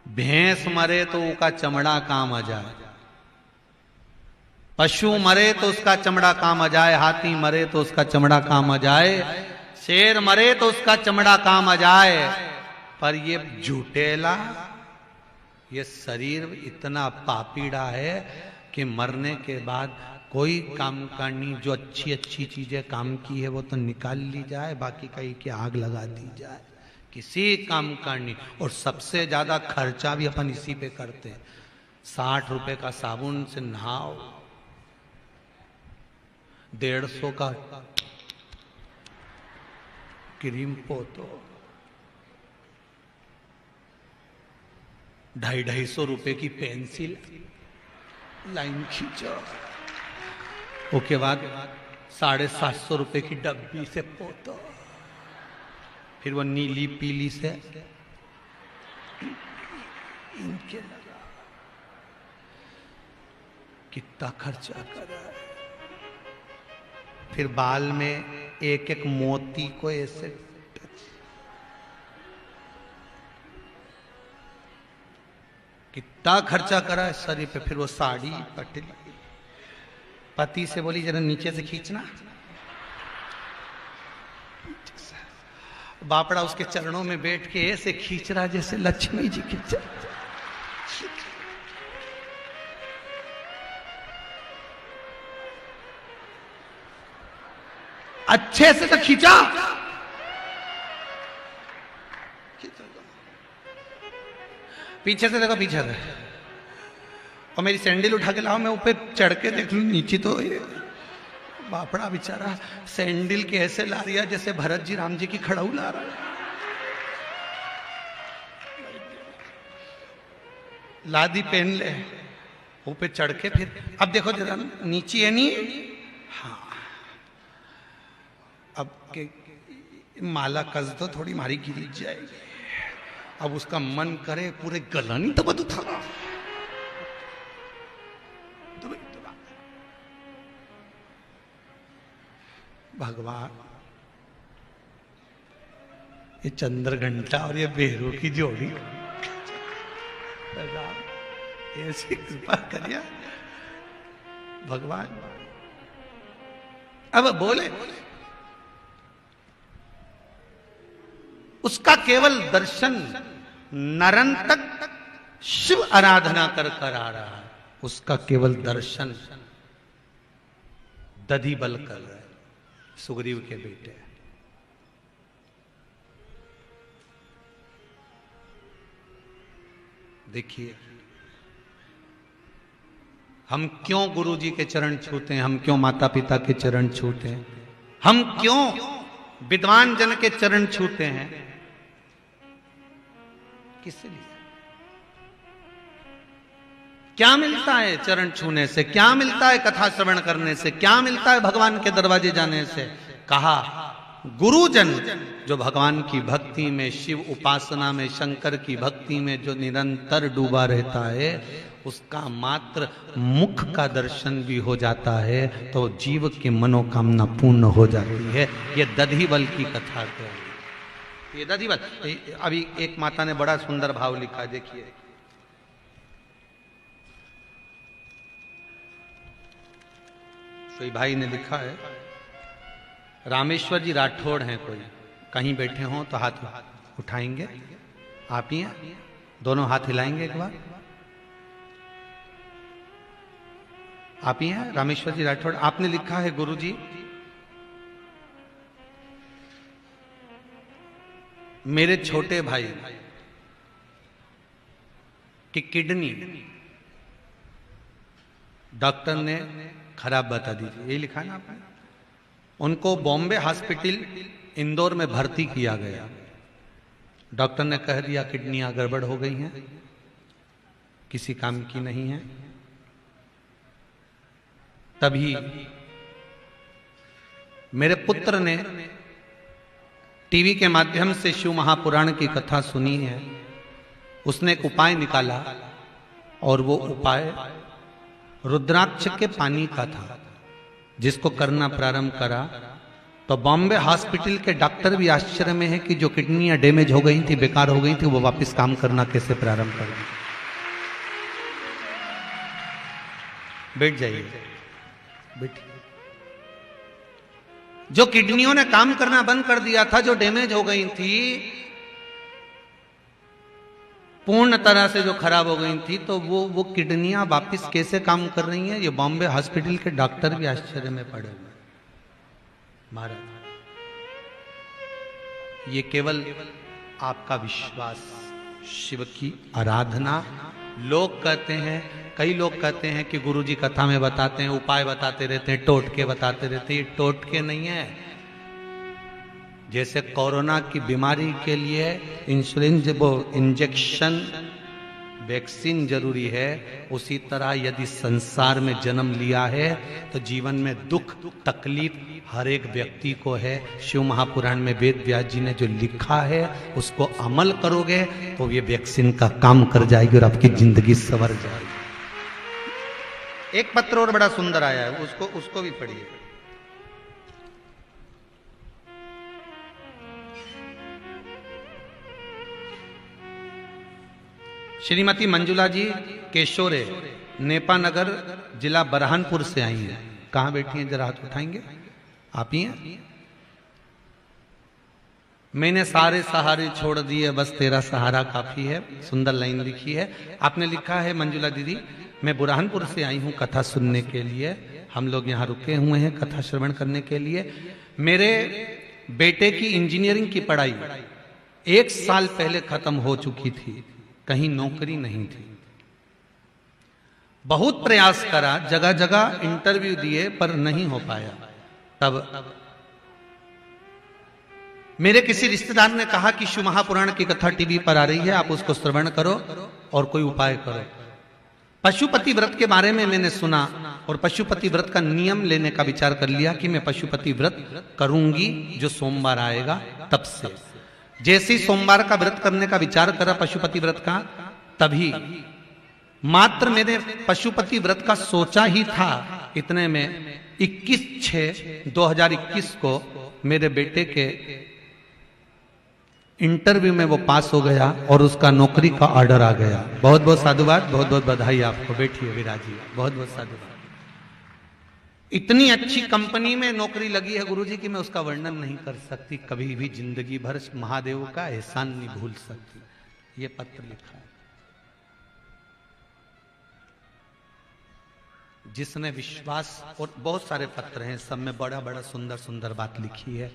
भैंस मरे तो उसका चमड़ा काम आ जाए, पशु मरे तो उसका चमड़ा काम आ जाए, हाथी मरे तो उसका चमड़ा काम आ जाए, शेर मरे तो उसका चमड़ा काम आ जाए, पर ये झूठेला, ये शरीर इतना पापीड़ा है कि मरने के बाद कोई काम करनी, जो अच्छी अच्छी चीजें काम की है वो तो निकाल ली जाए, बाकी कहीं की आग लगा दी जाए, किसी काम करनी। और सबसे ज्यादा खर्चा भी अपन इसी पे करते हैं। 60 रुपए का साबुन से नहाओ, 150 का क्रीम पोतो, 250 रुपए की पेंसिल लाइन खींचो, उसके बाद 750 रुपए की डब्बी से पोतो, फिर वो नीली पीली से इनके लगा। कितना खर्चा कर रहा है। फिर बाल में एक एक मोती को ऐसे, कितना खर्चा करा है शरीर पे। फिर वो साड़ी पटली, पति से बोली जरा नीचे से खींचना, बापड़ा उसके चरणों में बैठ के ऐसे खींच रहा जैसे लक्ष्मी जी की चरण। अच्छे से तो खींचा, पीछे से देखो, पीछे से, और मेरी सैंडल उठा के लाओ, मैं ऊपर चढ़ के देख लूं नीचे तो ये बापड़ा बेचारा सैंडल के ऐसे ला दिया जैसे भरत जी राम जी की खड़ाऊ ला रहा है। लादी पहन ले, ऊपर चढ़ के फिर अब देखो जरा नीचे है नहीं, हाँ अब के माला कस दो, थोड़ी मारी गिरी जाएगी। अब उसका मन करे पूरे गला नहीं दबा दो था। भगवान, ये चंद्र घंटा और ये बेरू की जोड़ी, ऐसी कृपा करिए भगवान। अब बोले उसका केवल दर्शन नरंतक शिव आराधना कर कर आ रहा है, उसका केवल दर्शन दधिबल कर रहा है, सुग्रीव के बेटे। देखिए हम क्यों गुरु जी के चरण छूते हैं, हम क्यों माता पिता के चरण छूते हैं, हम क्यों विद्वान जन के चरण छूते हैं, किस लिए? क्या मिलता है चरण छूने से, क्या मिलता है कथा श्रवण करने से, क्या मिलता है भगवान के दरवाजे जाने से? कहा गुरुजन जो भगवान की भक्ति में, शिव उपासना में, शंकर की भक्ति में जो निरंतर डूबा रहता है, उसका मात्र मुख का दर्शन भी हो जाता है तो जीव की मनोकामना पूर्ण हो जाती है। ये दधिबल की कथा है, ये दधिबल। अभी एक माता ने बड़ा सुंदर भाव लिखा है, देखिए। कोई भाई ने लिखा है, रामेश्वर जी राठौड़ हैं, कोई कहीं बैठे हों तो हाथ उठाएंगे। आप ही हैं? दोनों हाथ हिलाएंगे एक बार। आप ही हैं रामेश्वर जी राठौड़? आपने लिखा है गुरुजी, मेरे छोटे भाई की किडनी डॉक्टर ने खराब बता दी थी, यही लिखा है ना आपने? उनको बॉम्बे हॉस्पिटल इंदौर में भर्ती किया गया। डॉक्टर ने कह दिया किडनियां गड़बड़ हो गई हैं, किसी काम की नहीं है। तभी मेरे पुत्र ने टीवी के माध्यम से शिव महापुराण की कथा सुनी है। उसने एक उपाय निकाला और वो उपाय रुद्राक्ष के पानी का था, जिसको करना प्रारंभ करा तो बॉम्बे हॉस्पिटल के डॉक्टर भी आश्चर्य में है कि जो किडनियां डैमेज हो गई थी, बेकार हो गई थी, वो वापस काम करना कैसे प्रारंभ करें। बैठ जाइए, बैठिए। जो किडनियों ने काम करना बंद कर दिया था, जो डैमेज हो गई थी, पूर्ण तरह से जो खराब हो गई थी, तो वो किडनियां वापस कैसे काम कर रही हैं, ये बॉम्बे हॉस्पिटल के डॉक्टर भी आश्चर्य में पड़े हुए। महाराज, ये केवल आपका विश्वास, शिव की आराधना। लोग कहते हैं, कई लोग कहते हैं कि गुरुजी कथा में बताते हैं, उपाय बताते रहते हैं, टोटके बताते रहते हैं। ये टोटके नहीं है। जैसे कोरोना की बीमारी के लिए इंसुलिन, वो इंजेक्शन, वैक्सीन जरूरी है, उसी तरह यदि संसार में जन्म लिया है तो जीवन में दुख तकलीफ हर एक व्यक्ति को है। शिव महापुराण में वेद व्यास जी ने जो लिखा है उसको अमल करोगे तो ये वैक्सीन का काम कर जाएगी और आपकी जिंदगी संवर जाएगी। एक पत्र और बड़ा सुंदर आया है, उसको भी पढ़िए। श्रीमती मंजुला जी केशोरे, नेपा नगर, जिला बरहानपुर से आई हैं। कहां बैठी हैं, जरा हाथ उठाएंगे? आप ही हैं? मैंने सारे सहारे छोड़ दिए, बस तेरा सहारा काफी है। सुंदर लाइन लिखी है। आपने लिखा है, मंजुला दीदी, मैं बुरहानपुर से आई हूं कथा सुनने के लिए। हम लोग यहाँ रुके हुए हैं कथा श्रवण करने के लिए। मेरे बेटे की इंजीनियरिंग की पढ़ाई 1 साल पहले खत्म हो चुकी थी, कहीं नौकरी नहीं थी। बहुत प्रयास करा, जगह जगह इंटरव्यू दिए, पर नहीं हो पाया। तब मेरे किसी रिश्तेदार ने कहा कि शिव महापुराण की कथा टीवी पर आ रही है, आप उसको श्रवण करो और कोई उपाय करो। पशुपति व्रत के बारे में मैंने सुना और पशुपति व्रत का नियम लेने का विचार कर लिया कि मैं पशुपति व्रत करूंगी जो सोमवार आएगा। तब से जैसे ही सोमवार का व्रत करने का विचार करा पशुपति व्रत का, तभी मात्र मैंने पशुपति व्रत का सोचा ही था, इतने में 21/6/2021 को मेरे बेटे के इंटरव्यू में वो पास हो गया और उसका नौकरी का ऑर्डर आ गया। बहुत बहुत साधुवाद, बहुत बहुत बधाई आपको। बैठिए विराजिए, बहुत बहुत साधुवाद। इतनी अच्छी कंपनी में नौकरी लगी है गुरुजी की मैं उसका वर्णन नहीं कर सकती। कभी भी जिंदगी भर महादेव का एहसान नहीं भूल सकती। ये पत्र लिखा है जिसने विश्वास, और बहुत सारे पत्र हैं, सब में बड़ा बड़ा सुंदर सुंदर बात लिखी है।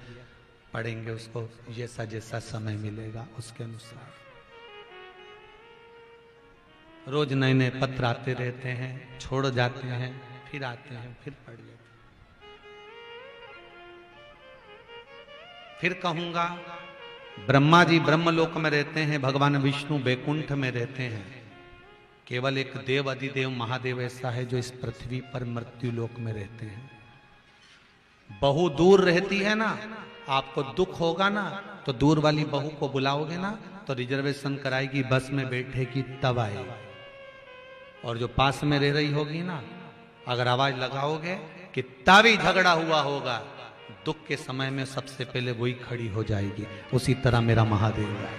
पढ़ेंगे उसको जैसा जैसा समय मिलेगा उसके अनुसार। रोज नए नए पत्र आते रहते हैं, छोड़ जाते हैं, फिर आते हैं, फिर पढ़ लेते हैं। फिर कहूंगा, ब्रह्मा जी ब्रह्मलोक में रहते हैं, भगवान विष्णु बैकुंठ में रहते हैं। केवल एक देव अधिदेव महादेव ऐसा है जो इस पृथ्वी पर मृत्यु लोक में रहते हैं। बहू दूर रहती है ना, आपको दुख होगा ना तो दूर वाली बहू को बुलाओगे ना तो रिजर्वेशन कराएगी, बस में बैठेगी तब आएगी। और जो पास में रह रही होगी ना, अगर आवाज लगाओगे कि तभी झगड़ा हुआ होगा, दुख के समय में सबसे पहले वही खड़ी हो जाएगी। उसी तरह मेरा महादेव है।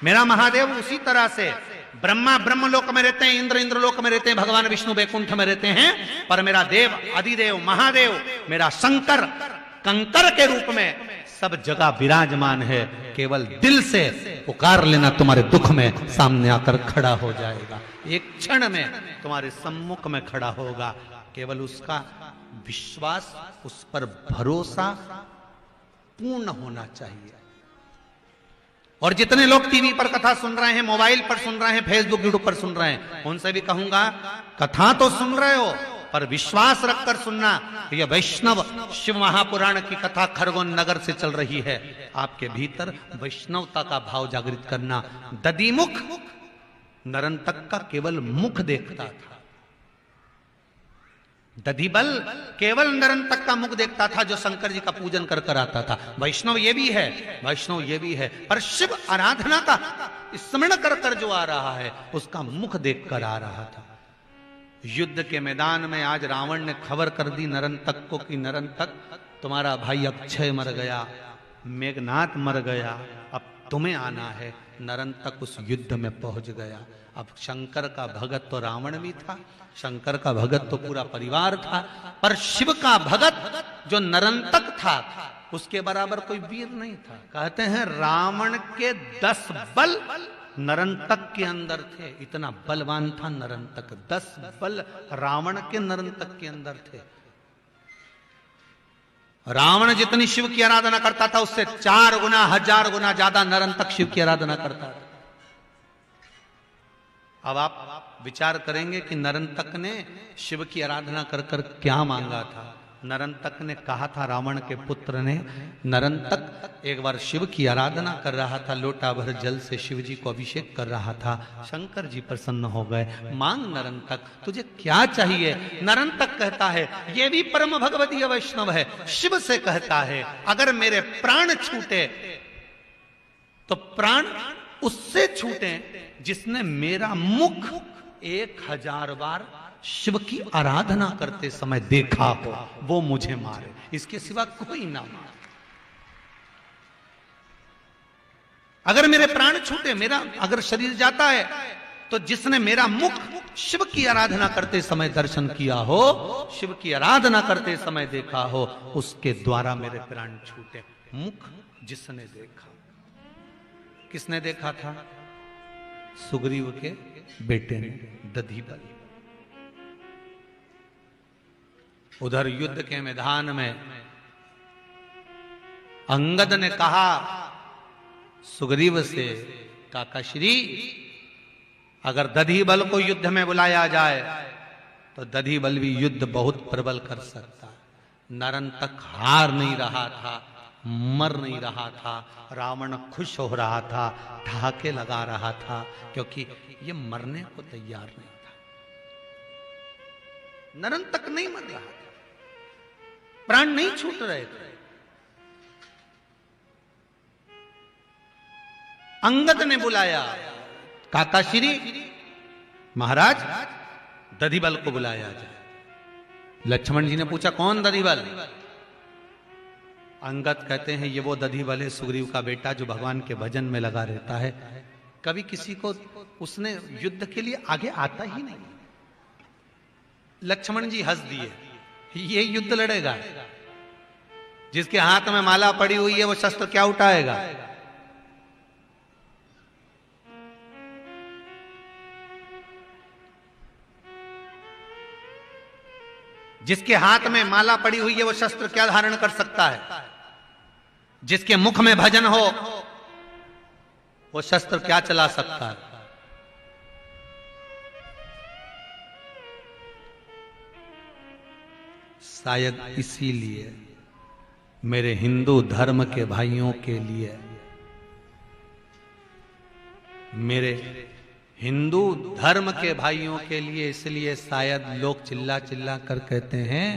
मेरा महादेव उसी तरह से ब्रह्मा ब्रह्मलोक में रहते हैं, इंद्र इंद्रलोक में रहते हैं, भगवान विष्णु बैकुंठ में रहते हैं, पर मेरा देव अधिदेव महादेव, मेरा शंकर कंकर के रूप में सब जगह विराजमान है, केवल दिल से पुकार लेना, तुम्हारे दुख में सामने आकर खड़ा हो जाएगा, एक क्षण में तुम्हारे सम्मुख में खड़ा होगा। केवल उसका विश्वास, उस पर भरोसा पूर्ण होना चाहिए। और जितने लोग टीवी पर कथा सुन रहे हैं, मोबाइल पर सुन रहे हैं, फेसबुक यूट्यूब पर सुन रहे हैं, उनसे भी कहूंगा, कथा तो सुन रहे हो पर विश्वास रखकर सुनना। यह वैष्णव शिव महापुराण की कथा खरगोन नगर से चल रही है, आपके भीतर वैष्णवता का भाव जागृत करना। दधिमुख नरंतक का केवल मुख देखता था, दधिबल केवल नरंतक का मुख देखता था, जो शंकर जी का पूजन कर कर आता था। वैष्णव ये भी है, वैष्णव ये भी है, पर शिव आराधना का स्मरण कर कर जो आ रहा है, उसका मुख देख कर आ रहा था। युद्ध के मैदान में आज रावण ने खबर कर दी नरंतक को कि नरंतक, तुम्हारा भाई अक्षय मर गया, मेघनाथ मर गया, अब तुम्हें आना है। नरंतक उस युद्ध में पहुंच गया। अब शंकर का भगत तो रावण भी था, शंकर का भगत तो पूरा परिवार था, पर शिव का भगत जो नरंतक था, उसके बराबर कोई वीर नहीं था। कहते हैं रावण के 10 बल नरंतक के अंदर थे, इतना बलवान था नरंतक। 10 बल रावण के नरंतक के अंदर थे। रावण जितनी शिव की आराधना करता था, उससे 4 गुना 1000 गुना ज्यादा नरंतक शिव की आराधना करता था। अब आप विचार करेंगे कि नरंतक ने शिव की आराधना कर कर क्या मांगा था। नरंतक ने कहा था, रावण के पुत्र ने, नरंतक एक बार शिव की आराधना कर रहा था, लोटा भर जल से शिव जी को अभिषेक कर रहा था, शंकर जी प्रसन्न हो गए। मांग नरंतक, तुझे क्या चाहिए? नरंतक कहता है, ये भी परम भगवतीय वैष्णव है, शिव से कहता है, अगर मेरे प्राण छूटे तो प्राण उससे छूटे जिसने मेरा मुख 1000 बार शिव की आराधना करते समय देखा हो, वो मुझे मारे, इसके सिवा कोई ना मारे। अगर मेरे प्राण छूटे, मेरा अगर शरीर जाता है, तो जिसने मेरा मुख शिव की आराधना करते समय दर्शन किया हो, शिव की आराधना करते समय देखा हो, उसके द्वारा मेरे प्राण छूटे। मुख जिसने देखा, किसने देखा था? सुग्रीव के बेटे ने, दधिबल। उधर युद्ध के मैदान में अंगद ने कहा सुग्रीव से, काकाश्री, अगर दधिबल को युद्ध में बुलाया जाए तो दधिबल भी युद्ध बहुत प्रबल कर सकता है। नरंतक हार नहीं रहा था, मर नहीं रहा था, रावण खुश हो रहा था, ठहाके लगा रहा था, क्योंकि ये मरने को तैयार नहीं था। नरंतक नहीं मर रहा था, प्राण नहीं छूट रहे थे। अंगद ने बुलाया, काकाश्री महाराज दधिबल को बुलाया जाए। लक्ष्मण जी ने पूछा, कौन दधिबल? अंगद कहते हैं, ये वो दधिबल है, सुग्रीव का बेटा, जो भगवान के भजन में लगा रहता है, कभी किसी को उसने युद्ध के लिए आगे आता ही नहीं। लक्ष्मण जी हंस दिए, ये युद्ध लड़ेगा? जिसके हाथ में माला पड़ी हुई है वो शस्त्र क्या उठाएगा? जिसके हाथ में माला पड़ी हुई है वो शस्त्र क्या धारण कर सकता है? जिसके मुख में भजन हो वो शस्त्र क्या चला सकता है? शायद इसीलिए मेरे हिंदू धर्म के भाइयों के लिए, मेरे हिंदू धर्म के भाइयों के लिए, इसलिए शायद लोग चिल्ला चिल्ला कर कहते हैं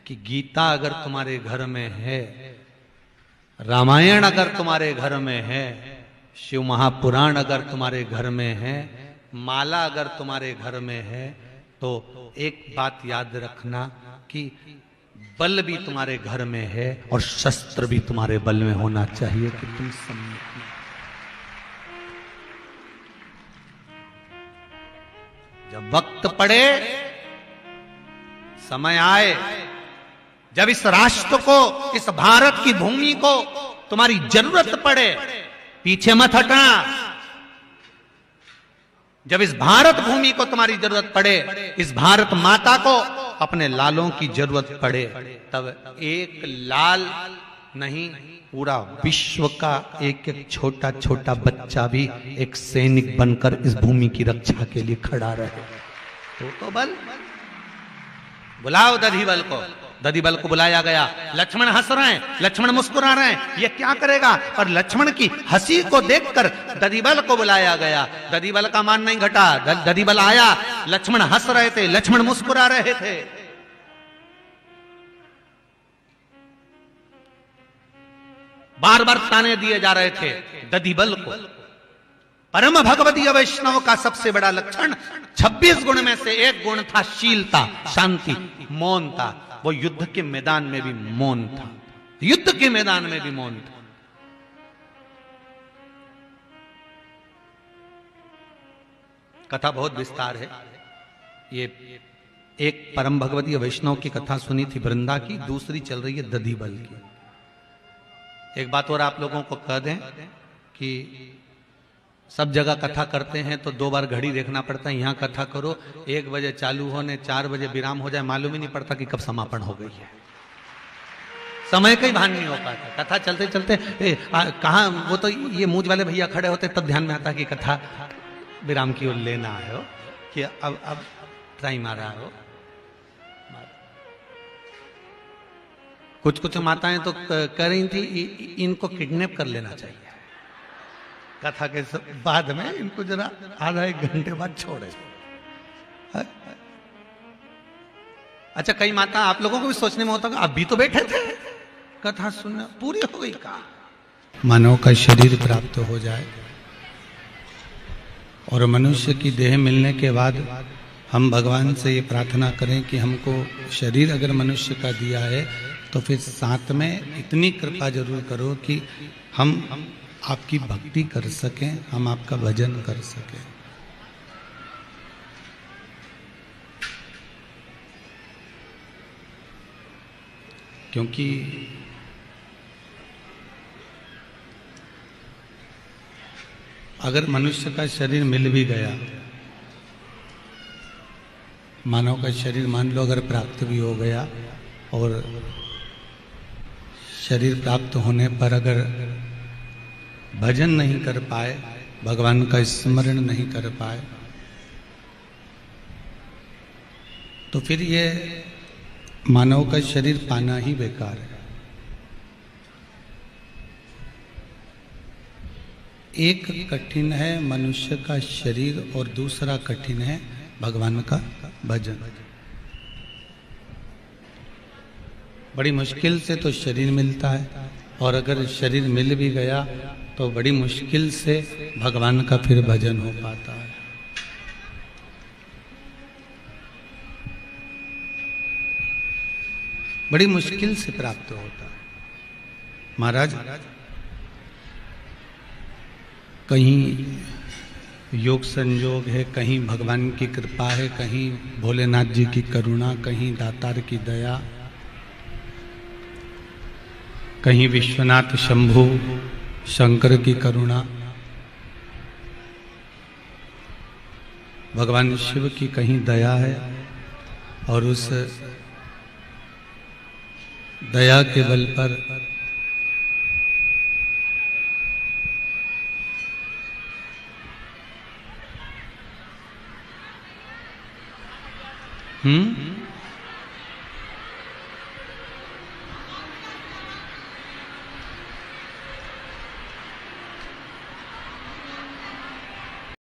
कि गीता अगर तुम्हारे घर में है, रामायण अगर तुम्हारे घर में है, शिव महापुराण अगर तुम्हारे घर में है, माला अगर तुम्हारे घर में है, तो एक बात याद रखना कि बल भी तुम्हारे घर में है और शस्त्र भी तुम्हारे बल में होना चाहिए कि तुम सम्मुख। जब वक्त पड़े, समय आए, जब इस राष्ट्र को, इस भारत की भूमि को तुम्हारी जरूरत पड़े, पीछे मत हटना। जब इस भारत भूमि को तुम्हारी जरूरत पड़े, इस भारत माता को अपने लालों की जरूरत पड़े, तब एक लाल नहीं, पूरा विश्व का एक एक छोटा छोटा बच्चा भी एक सैनिक बनकर इस भूमि की रक्षा के लिए खड़ा रहे। तो बल बुलाओ दधिबल को। दधिबल को बुलाया गया। लक्ष्मण हंस रहे हैं, लक्ष्मण मुस्कुरा रहे हैं, ये क्या करेगा? और लक्ष्मण की हंसी को देखकर दधिबल को बुलाया गया। दधिबल का मान नहीं घटा। दधिबल आया, लक्ष्मण हंस रहे थे, लक्ष्मण मुस्कुरा रहे थे। बार बार ताने दिए जा रहे थे दधिबल को। परम भगवदीय वैष्णव का सबसे बड़ा लक्षण 26 गुण में से एक गुण था शीलता, शांति, मौन था। वो युद्ध के मैदान में भी मौन था, युद्ध के मैदान में भी मौन था। कथा बहुत विस्तार है। ये एक परम भगवदीय वैष्णव की कथा सुनी थी वृंदा की, दूसरी चल रही है दधिबल की। एक बात और आप लोगों को कह दें कि सब जगह कथा करते हैं तो 2 बार घड़ी देखना पड़ता है। यहां कथा करो 1 बजे चालू होने 4 बजे विराम हो जाए, मालूम ही नहीं पड़ता कि कब समापन हो गई है। समय का ही भान नहीं हो पाता। कथा चलते चलते कहाँ, वो तो ये मूंछ वाले भैया खड़े होते तब ध्यान में आता कि कथा विराम की ओर लेना है हो, कि अब टाइम आ रहा हो। कुछ कुछ माताएं तो कह रही थी इनको किडनैप कर लेना चाहिए, कथा के बाद में इनको जरा आधा 1 घंटे बाद छोड़े। अच्छा, कई माता आप लोगों को भी सोचने में होता है अभी तो बैठे थे, कथा सुनना पूरी हो गई का। मानव का शरीर प्राप्त हो जाए और मनुष्य की देह मिलने के बाद हम भगवान से ये प्रार्थना करें कि हमको शरीर अगर मनुष्य का दिया है तो फिर साथ में इतनी कृपा जरूर करो कि हम आपकी भक्ति कर सकें, हम आपका भजन कर सकें। क्योंकि अगर मनुष्य का शरीर मिल भी गया, मानव का शरीर मान लो अगर प्राप्त भी हो गया, और शरीर प्राप्त होने पर अगर भजन नहीं कर पाए, भगवान का स्मरण नहीं कर पाए, तो फिर ये मानव का शरीर पाना ही बेकार है। एक कठिन है मनुष्य का शरीर और दूसरा कठिन है भगवान का भजन। बड़ी मुश्किल से तो शरीर मिलता है, और अगर शरीर मिल भी गया तो बड़ी मुश्किल से भगवान का फिर भजन हो पाता है। बड़ी मुश्किल से प्राप्त होता है। महाराज, कहीं योग संयोग है, कहीं भगवान की कृपा है, कहीं भोलेनाथ जी की करुणा, कहीं दातार की दया, कहीं विश्वनाथ शंभु शंकर की करुणा, भगवान शिव की कहीं दया है, और उस दया के बल पर